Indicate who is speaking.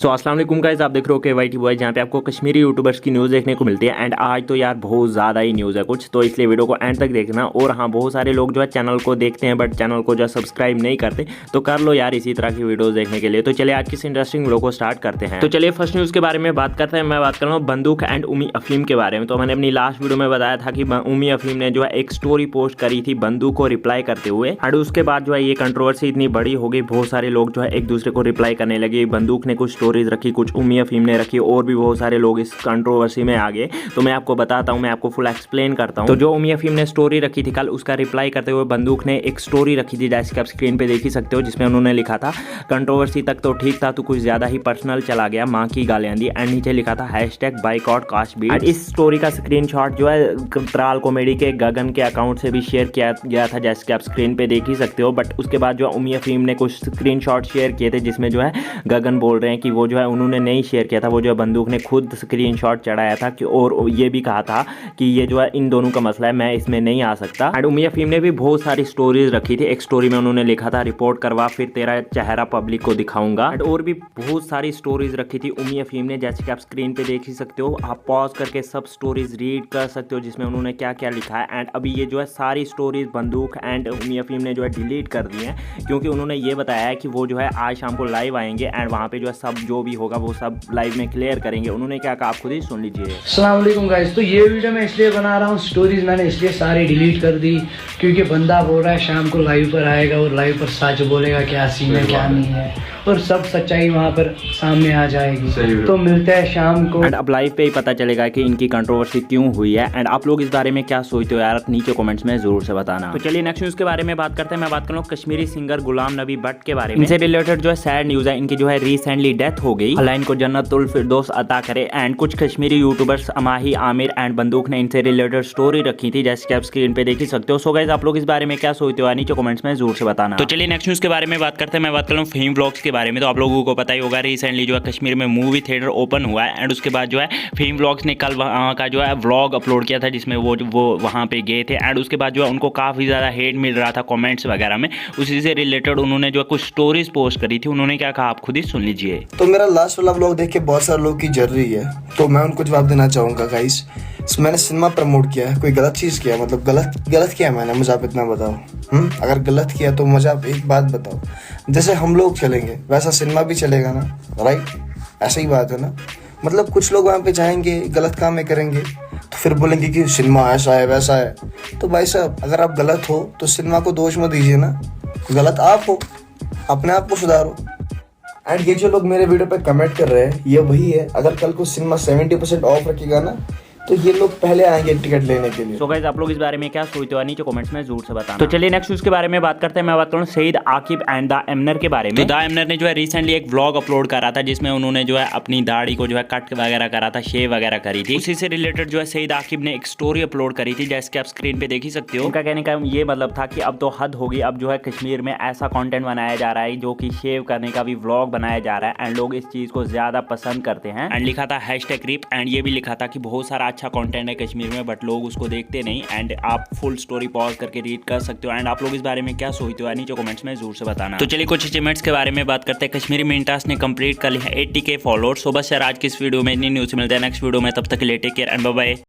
Speaker 1: अस्सलाम वालेकुम गाइस, आप देख रहे हो के वाई टी बॉय, जहाँ पे आपको कश्मीरी यूट्यूबर्स की न्यूज़ देखने को मिलती है। एंड आज तो यार बहुत ज़्यादा ही न्यूज़ है कुछ, तो इसलिए वीडियो को एंड तक देखना। और हाँ, बहुत सारे लोग जो है चैनल को देखते हैं बट चैनल को जो है सब्सक्राइब नहीं करते, तो कर लो यार इसी तरह की वीडियोज़ देखने के लिए। तो चलिए आज किस इंटरेस्टिंग वीडियो को स्टार्ट करते हैं। तो चलिए फर्स्ट न्यूज़ के बारे में बात करते हैं। मैं बात कर रहा हूँ बंदूक एंड उम्मी अफीम के बारे में। तो मैंने अपनी लास्ट वीडियो में बताया था कि उम्मी अफीम ने जो है एक स्टोरी पोस्ट करी थी बंदूक को रिप्लाई करते हुए, और उसके बाद जो है ये कंट्रोवर्सी इतनी बड़ी हो गई, बहुत सारे लोग जो है एक दूसरे को रिप्लाई करने लगे। बंदूक ने कुछ स्टोरीज रखी, कुछ उम्मी अफीम ने रखी, और भी बहुत सारे लोग इस कंट्रोवर्सी में आ गए। तो मैं आपको बताता हूँ, मैं आपको फुल एक्सप्लेन करता हूँ। तो जो उम्मी अफीम ने स्टोरी रखी थी कल, उसका रिप्लाई करते हुए बंदूक ने एक स्टोरी रखी थी, जैसे कि आप स्क्रीन पे देख ही सकते हो, जिसमें उन्होंने लिखा था कंट्रोवर्सी तक तो ठीक था, तो कुछ ज्यादा ही पर्सनल चला गया, माँ की गालियां दी। एंड नीचे लिखा था #बाइकआउट काशबीट। इस स्टोरी का स्क्रीनशॉट जो है त्राल कॉमेडी के गगन के अकाउंट से भी शेयर किया गया था, जैसे कि आप स्क्रीन पे देख ही सकते हो। बट उसके बाद जो उम्मी अफीम ने कुछ स्क्रीनशॉट शेयर किए थे, जिसमें जो है गगन बोल रहे हैं कि वो जो है उन्होंने नहीं शेयर किया था, वो जो बंदूक ने खुद स्क्रीनशॉट चढ़ाया था कि, और ये भी कहा था कि ये जो है इन दोनों का मसला है, मैं इसमें नहीं आ सकता। एंड उम्मी अफीम ने भी बहुत सारी स्टोरीज रखी थी। एक स्टोरी में उन्होंने लिखा था रिपोर्ट करवा फिर तेरा चेहरा पब्लिक को दिखाऊंगा। एंड और भी बहुत सारी स्टोरीज रखी थी उम्मी अफीम ने, जैसे कि आप स्क्रीन पे देख ही सकते हो। आप पॉज करके सब स्टोरीज रीड कर सकते हो जिसमें उन्होंने क्या क्या लिखा है। एंड अभी ये जो है सारी स्टोरीज बंदूक एंड उम्मी अफीम ने जो है डिलीट कर दी हैं, क्योंकि उन्होंने ये बताया है कि वो जो है आज शाम को लाइव आएंगे एंड वहाँ पे जो है सब जो भी होगा वो सब लाइव में क्लियर करेंगे। उन्होंने क्या कहा आप खुद ही सुन लीजिए।
Speaker 2: अस्सलाम वालेकुम गाइस, तो ये वीडियो मैं इसलिए बना रहा हूँ, स्टोरीज मैंने इसलिए सारी डिलीट कर दी क्योंकि बंदा बोल रहा है शाम को लाइव पर आएगा और लाइव पर सच बोलेगा, क्या सीन है क्या नहीं है, और सब सच्चाई वहाँ पर सामने आ जाएगी। तो मिलते हैं शाम को।
Speaker 1: एंड अब लाइव पे ही पता चलेगा कि इनकी कंट्रोवर्सी क्यों हुई है। एंड आप लोग इस बारे में क्या सोचते हो यार, नीचे कमेंट्स में जरूर से बताना। तो चलिए नेक्स्ट न्यूज़ के बारे में बात करते हैं। मैं बात कर रहा हूँ कश्मीरी सिंगर गुलाम नबी भट्ट के बारे में। इनसे रिलेटेड जो है सैड न्यूज़ है, इनकी जो है रिसेंटली डेथ हो गई। अल्लाह इनको जन्नतुल फिरदौस अता करे। एंड कुछ कश्मीरी यूट्यूबर्स अमाही आमिर एंड बंदूक ने इनसे रिलेटेड स्टोरी रखी थी, जैसे कि आप स्क्रीन पे देख ही सकते हो। सो गाइस आप लोग इस बारे में क्या सोचते हो, नीचे कमेंट्स में जरूर से बताना। तो चलिए नेक्स्ट न्यूज़ के बारे में बात करते हैं। मैं बात कर रहा हूँ फेम व्लॉग्स के बारे में। तो आप लोगों को पता ही होगा रिसेंटली जो है कश्मीर में मूवी थिएटर ओपन हुआ है। एंड उसके बाद जो है फेम व्लॉग्स ने कल वहाँ का जो है व्लॉग अपलोड किया था, जिसमें वो वहाँ पे गए थे। एंड उसके बाद जो है उनको काफ़ी ज़्यादा हेट मिल रहा था कमेंट्स वगैरह में। उसी से रिलेटेड उन्होंने जो है कुछ स्टोरीज पोस्ट करी थी। उन्होंने क्या कहा आप खुद ही सुन लीजिए।
Speaker 3: तो मेरा लास्ट वाला व्लॉग देख के बहुत सारे लोग की जर रही है, तो मैं उनको जवाब देना चाहूँगा गाइस। मैंने सिनेमा प्रमोट किया है, कोई गलत चीज़ किया, मतलब गलत किया मैंने, मुझे आप इतना बताओ। अगर गलत किया तो मुझे आप एक बात बताओ, जैसे हम लोग चलेंगे वैसा सिनेमा भी चलेगा ना, राइट? ऐसा ही बात है ना। मतलब कुछ लोग वहाँ पे जाएंगे गलत काम में करेंगे, तो फिर बोलेंगे कि सिनेमा ऐसा है वैसा है। तो भाई साहब अगर आप गलत हो तो सिनेमा को दोष मत दीजिए ना, गलत आप हो, अपने आप को सुधारो। एंड ये जो लोग मेरे वीडियो पे कमेंट कर रहे हैं ये वही है, अगर कल को सिनेमा 70% ऑफ रखेगा ना, तो ये लोग पहले आएंगे टिकट लेने के लिए।
Speaker 1: सो गाइस आप लोग इस बारे में क्या सोचते हो, नीचे कमेंट्स में जरूर से बताना। तो चलिए नेक्स्ट न्यूज़ के बारे में बात करते हैं। मैं बात करूँ सईद आकिब एंड द एमनर के बारे में। तो द एमनर ने जो है रिसेंटली एक व्लॉग अपलोड करा था, जिसमें उन्होंने जो है अपनी दाढ़ी को जो है कट वगैरह करा था, शेव वगैरह करी थी। उसी से रिलेटेड जो है सईद आकिब ने एक स्टोरी अपलोड करी थी, जैसे कि आप स्क्रीन पे देख ही सकते हो। उनका कहने का ये मतलब था कि अब तो हद होगी, अब जो है कश्मीर में ऐसा कंटेंट बनाया जा रहा है जो कि शेव करने का भी व्लॉग बनाया जा रहा है, एंड लोग इस चीज को ज्यादा पसंद करते हैं। एंड लिखा था #RIP। एंड ये भी लिखा था कि बहुत सारा अच्छा कंटेंट है कश्मीर में, बट लोग उसको देखते नहीं। एंड आप फुल स्टोरी पॉज करके रीड कर सकते हो। एंड आप लोग इस बारे में क्या सोचते हो, नीचे कमेंट्स में जरूर से बताना। तो चलिए कुछ अचीवमेंट्स के बारे में बात करते हैं। कश्मीरी मिनटास ने कंप्लीट कर लिया 80K फॉलोअर्स। सो बस यार आज की इस वीडियो में इतनी न्यूज़ मिलते हैं नेक्स्ट वीडियो में, तब तक के लिए take care and bye bye.